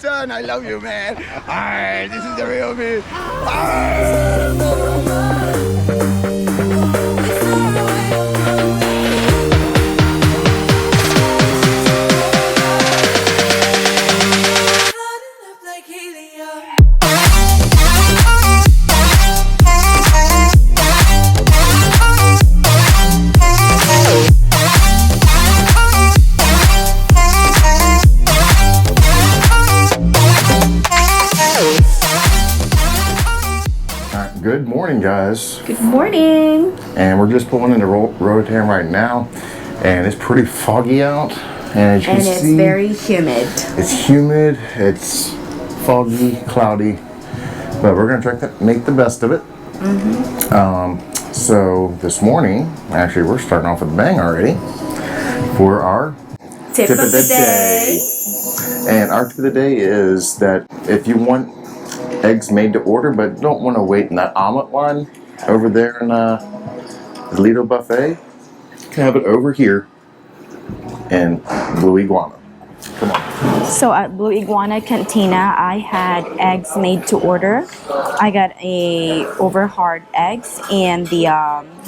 Roatan, I love you, man. Alright, this is the real me. Alright. Good morning, guys. Good morning. And we're just pulling into Roatan right now, and it's pretty foggy out. And as you can see, it's very humid. It's humid, it's foggy, cloudy, but we're gonna try to make the best of it. So this morning, actually, we're starting off with a bang already for our Tip of the day. And our tip of the day is that if you want eggs made to order but don't want to wait in that omelet line over there in the Lido buffet, you can have it over here in Blue Iguana. Come on. So at Blue Iguana Cantina, I had eggs made to order. I got a over hard eggs and the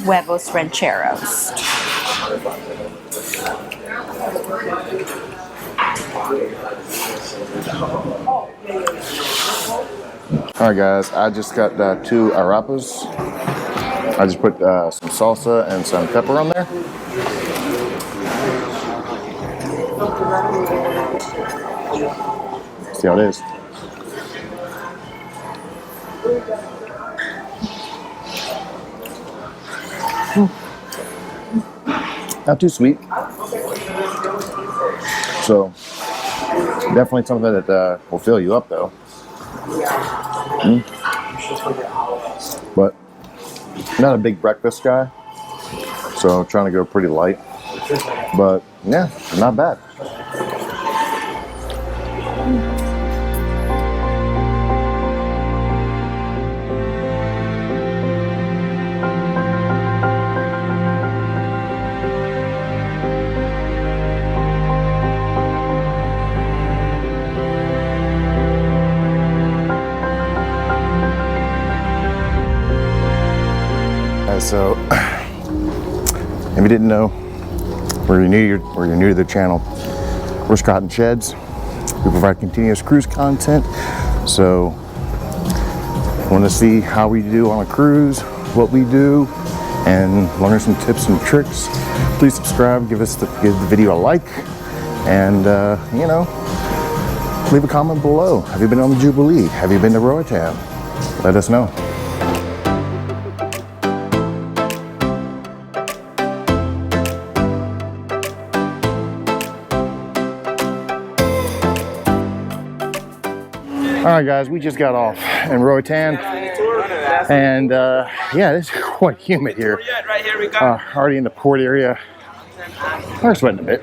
huevos rancheros. Alright guys, I just got 2 arepas. I just put some salsa and some pepper on there. See how it is. Not too sweet. So, definitely something that will fill you up though. But not a big breakfast guy, so trying to go pretty light. But yeah, not bad. So, if you didn't know, or you're new to the channel, we're Scott and Sheds. We provide continuous cruise content. So, want to see how we do on a cruise, what we do, and learn some tips and tricks. Please subscribe, give the video a like, and you know, leave a comment below. Have you been on the Jubilee? Have you been to Roatan? Let us know. Alright guys, we just got off in Roatan, and yeah, it's quite humid here. Already in the port area. We're sweating a bit.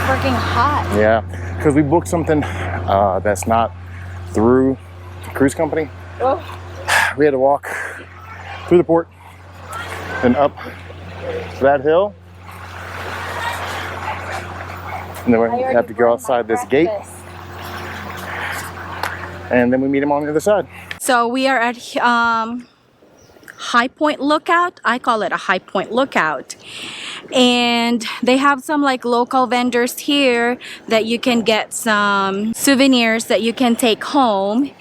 Freaking hot. Yeah, because we booked something that's not through the cruise company. Oh. We had to walk through the port and up that hill, and then we have to go outside this gate, and then we meet him on the other side. So we are at High Point Lookout. I call it a High Point Lookout, and they have some like local vendors here that you can get some souvenirs that you can take home.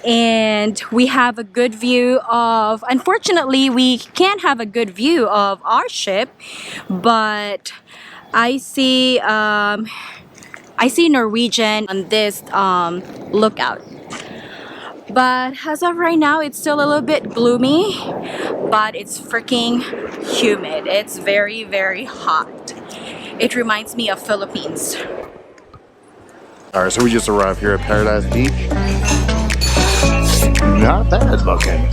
And we have a good view of, unfortunately we can't have a good view of our ship, but I see Norwegian on this lookout. But as of right now, it's still a little bit gloomy, but it's freaking humid. It's very, very hot. It reminds me of Philippines. Alright, so we just arrived here at Paradise Beach. Not bad looking.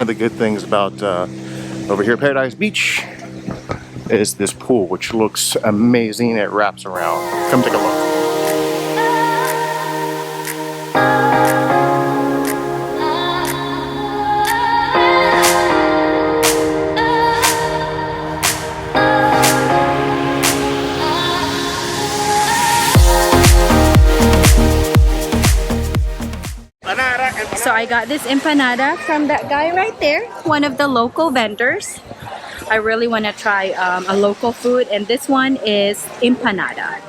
of the good things about over here at Paradise Beach is this pool, which looks amazing. It wraps around. Come take a look. So I got this empanada from that guy right there, one of the local vendors. I really want to try a local food, and this one is empanada.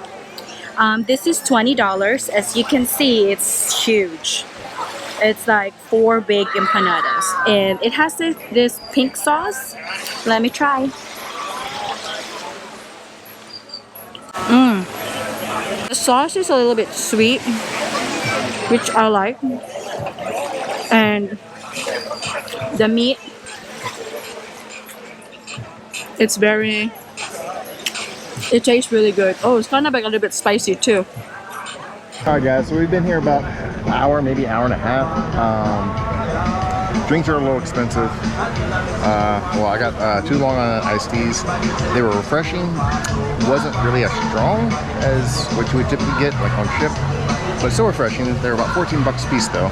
This is $20. As you can see, it's huge. It's like 4 big empanadas, and it has this pink sauce. Let me try. The sauce is a little bit sweet, which I like, and the meat, it tastes really good. Oh, it's kind of like a little bit spicy too. Alright guys, so we've been here about an hour, maybe an hour and a half. Drinks are a little expensive. Well, I got 2 Long Island iced teas. They were refreshing. Wasn't really as strong as what you would typically get like on ship, but still refreshing. They were about 14 bucks a piece though.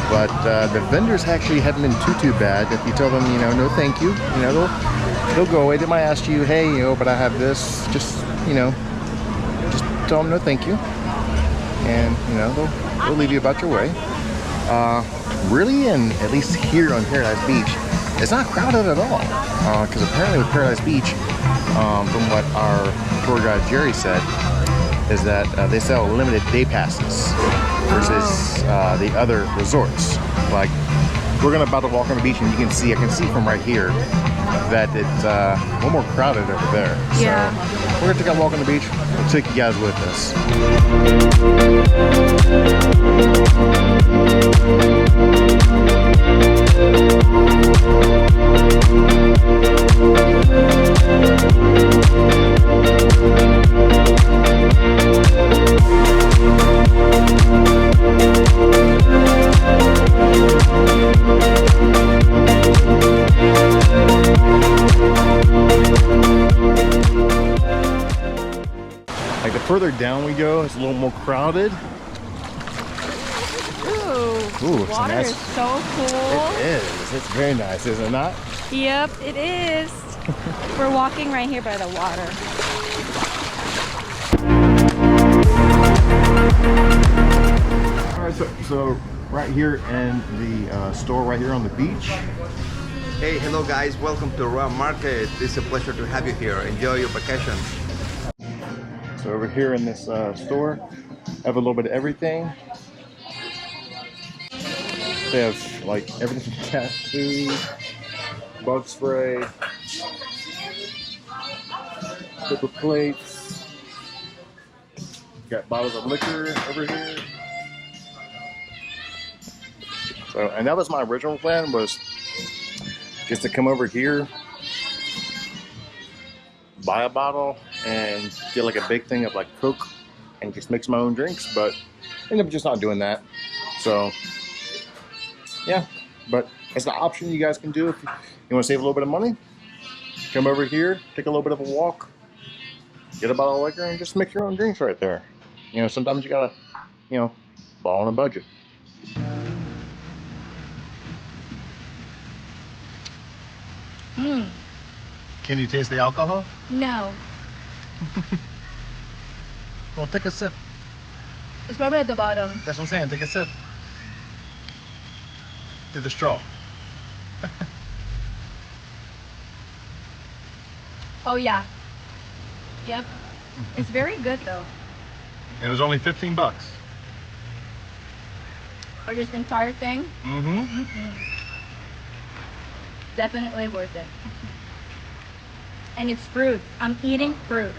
But the vendors actually haven't been too bad. If you tell them, you know, no thank you, you know, they'll go away. They might ask you, hey, you know, but I have this. Just, you know, just tell them no thank you, and you know, they'll leave you about your way. Really, and at least here on Paradise Beach, it's not crowded at all. Because apparently with Paradise Beach, from what our tour guide Jerry said, is that they sell limited day passes versus the other resorts. Like, we're about to walk on the beach, and I can see from right here that it's a little more crowded over there. Yeah. So we're gonna take a walk on the beach. We'll take you guys with us. Like the further down we go, it's a little more crowded. Ooh, water is so cool. It is. It's very nice, is it not? Yep, it is. We're walking right here by the water. All right, so right here in the store right here on the beach. Hey, hello guys, welcome to Roatan Market. It's a pleasure to have you here. Enjoy your vacation. So over here in this store, I have a little bit of everything. They have like everything from cat food, bug spray, paper plates. Got bottles of liquor over here. So, and that was my original plan, was just to come over here, buy a bottle, and get like a big thing of like Coke and just mix my own drinks, but I ended up just not doing that. So yeah, but it's an option you guys can do if you want to save a little bit of money. Come over here, take a little bit of a walk, get a bottle of liquor, and just mix your own drinks right there. You know, sometimes you gotta, you know, ball on a budget. Can you taste the alcohol? No. Well, take a sip. It's probably at the bottom. That's what I'm saying. Take a sip. To the straw. Oh yeah. Yep. It's very good though. It was only 15 bucks. For this entire thing? Mm-hmm. Definitely worth it. And it's fruit. I'm eating fruit.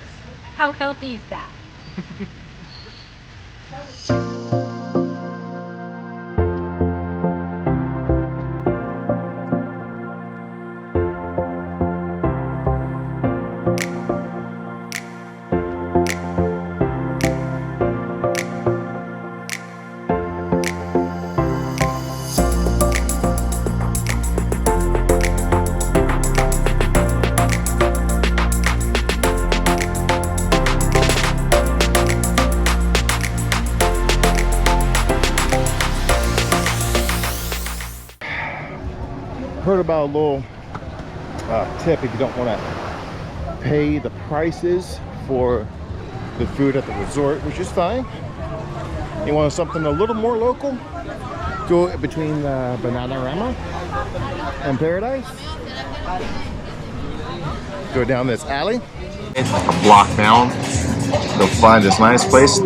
How healthy is that? heard about a little tip if you don't want to pay the prices for the food at the resort, which is fine. You want something a little more local? Go between Bananarama and Paradise. Go down this alley. A block down. You'll find this nice place.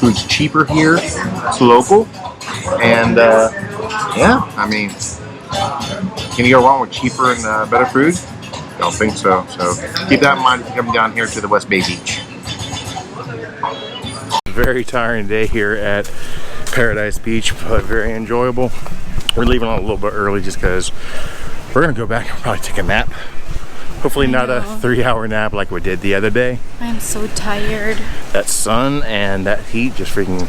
Food's cheaper here. It's local. And yeah, I mean, can you go wrong with cheaper and better food? Don't think so. So keep that in mind if you come down here to the West Bay Beach. Very tiring day here at Paradise Beach, but very enjoyable. We're leaving a little bit early just because we're gonna go back and probably take a nap. Hopefully not a 3-hour nap like we did the other day. I'm so tired. That sun and that heat just freaking,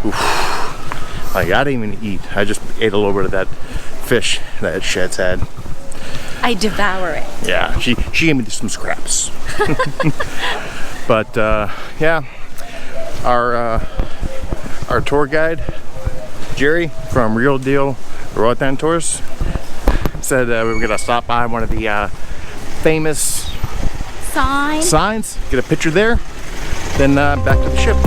oof. Like I didn't even eat. I just ate a little bit of that fish that Shed's had. I devour it. Yeah, she gave me some scraps. But yeah, our tour guide Jerry from Real Deal Roatan Honduras said we were gonna stop by one of the famous signs, get a picture there, then back to the ship.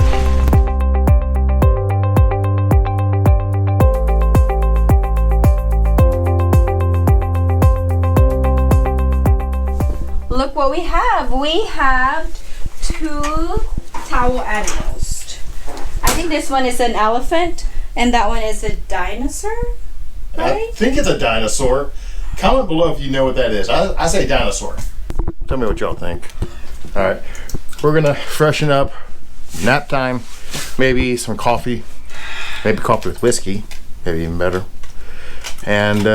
Look what we have. We have 2 towel animals. I think this one is an elephant and that one is a dinosaur, right? I think it's a dinosaur. Comment below if you know what that is. I say dinosaur. Tell me what y'all think. All right, we're gonna freshen up, nap time, maybe some coffee, maybe coffee with whiskey, maybe even better. And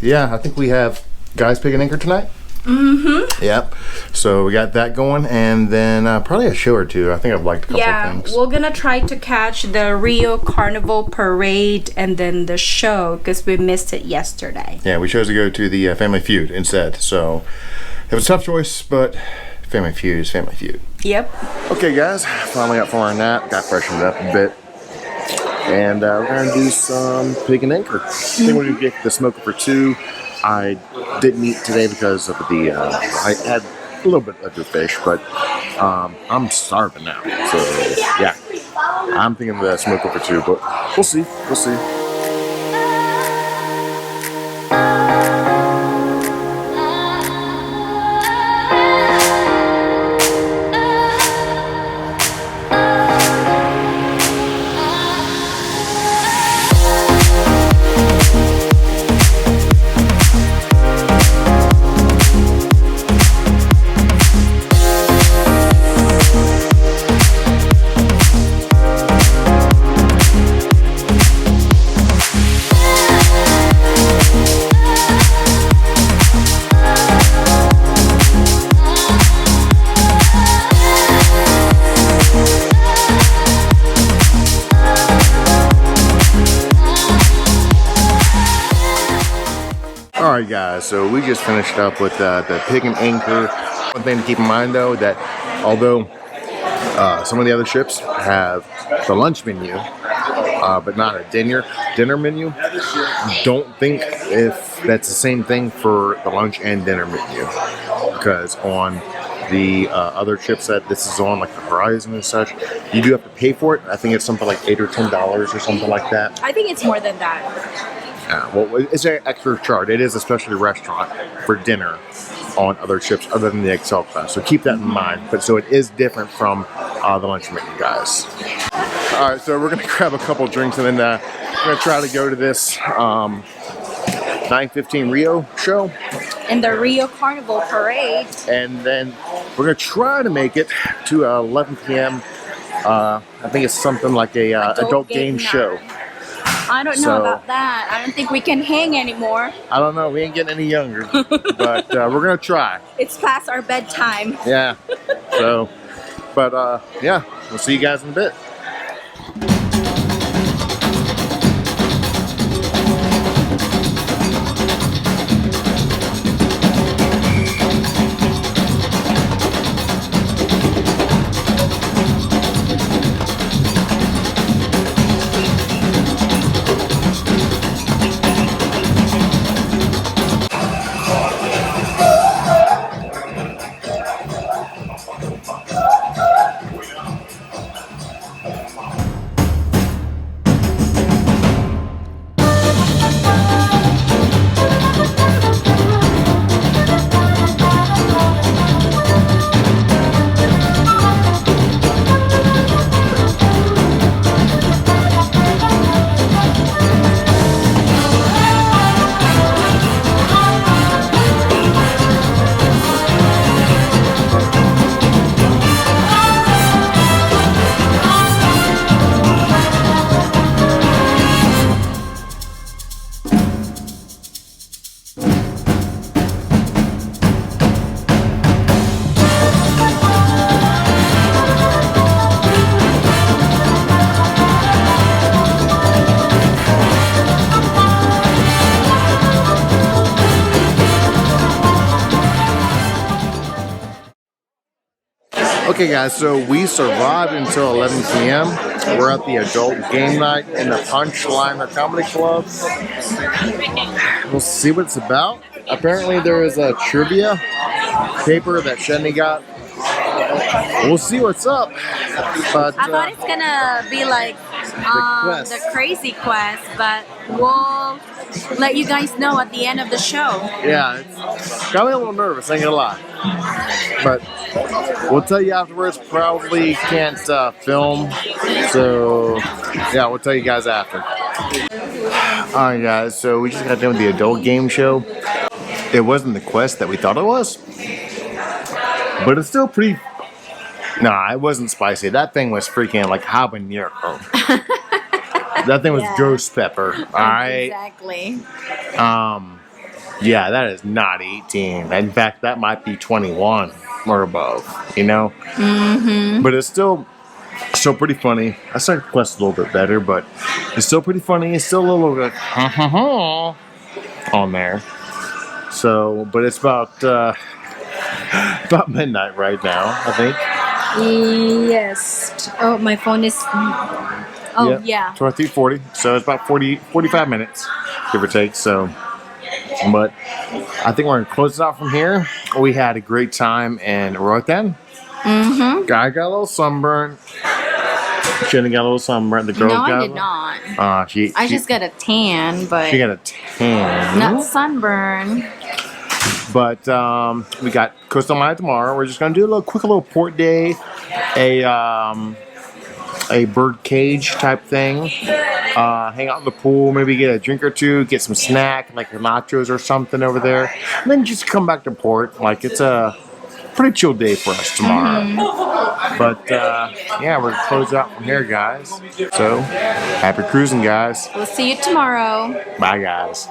yeah, I think we have guys picking anchor tonight. Mm-hmm. Yep. So we got that going, and then probably a show or two. I think I've liked a couple of things. We're gonna try to catch the Rio Carnival Parade and then the show because we missed it yesterday. Yeah, we chose to go to the Family Feud instead. So it was a tough choice, but Family Feud is Family Feud. Yep. Okay, guys, finally up for our nap. Got freshened up a bit, and we're gonna do some pig and anchor. I think we're gonna get the smoker for 2. I didn't eat today because of the, I had a little bit of the fish, but I'm starving now. So yeah, I'm thinking the smoker for 2, but we'll see, we'll see. Alright guys, so we just finished up with the pig and anchor. One thing to keep in mind though, that although some of the other ships have the lunch menu, but not a dinner menu, don't think if that's the same thing for the lunch and dinner menu. Because on the other ships that this is on, like the Horizon and such, you do have to pay for it. I think it's something like $8 or $10 or something like that. I think it's more than that. Well, it's an extra charge. It is a specialty restaurant for dinner on other ships other than the Excel class. So keep that in mind. But so it is different from the lunch menu, guys. All right, so we're gonna grab a couple drinks and then we're gonna try to go to this 9:15 Rio show. And the Rio Carnival Parade. And then we're gonna try to make it to 11 p.m. I think it's something like a adult game show. I don't know about that. I don't think we can hang anymore. I don't know. We ain't getting any younger. But we're going to try. It's past our bedtime. Yeah. So, but yeah, we'll see you guys in a bit. Okay guys, so we survived until 11 p.m. We're at the adult game night in the Punchline Comedy Club. We'll see what it's about. Apparently there is a trivia paper that Shenny got. We'll see what's up. But I thought it's gonna be like the crazy quest, but we'll let you guys know at the end of the show. yeah, it's got me a little nervous, ain't gonna lie. But we'll tell you afterwards. Probably can't film, so yeah, we'll tell you guys after. Alright guys, so we just got done with the adult game show. It wasn't the quest that we thought it was, but it's still pretty. Nah, it wasn't spicy. That thing was freaking like habanero. That thing was ghost pepper. Alright. Exactly. Yeah, that is not 18. In fact, that might be 21 or above, you know? Mm-hmm. But it's still pretty funny. I started the quest a little bit better, but it's still pretty funny. It's still a little like, on there. So, but it's about midnight right now, I think. Yes. Oh, my phone is. Oh, Yep. yeah. 23:40. So it's about 45 minutes, give or take. So, but I think we're gonna close it out from here. We had a great time in Roatan. Mm-hmm. Guy got a little sunburn. Jenny got a little sunburn. The girls No, got. I did not. I She just got a tan, but got a tan. not sunburn. But we got Coastal Maya tomorrow. We're just gonna do a quick little port day, a bird cage type thing. Hang out in the pool, maybe get a drink or two, get some snack like nachos or something over there, and then just come back to port. Like it's a pretty chill day for us tomorrow. But yeah, we're gonna close out from here, guys. So happy cruising, guys. We'll see you tomorrow. Bye, guys.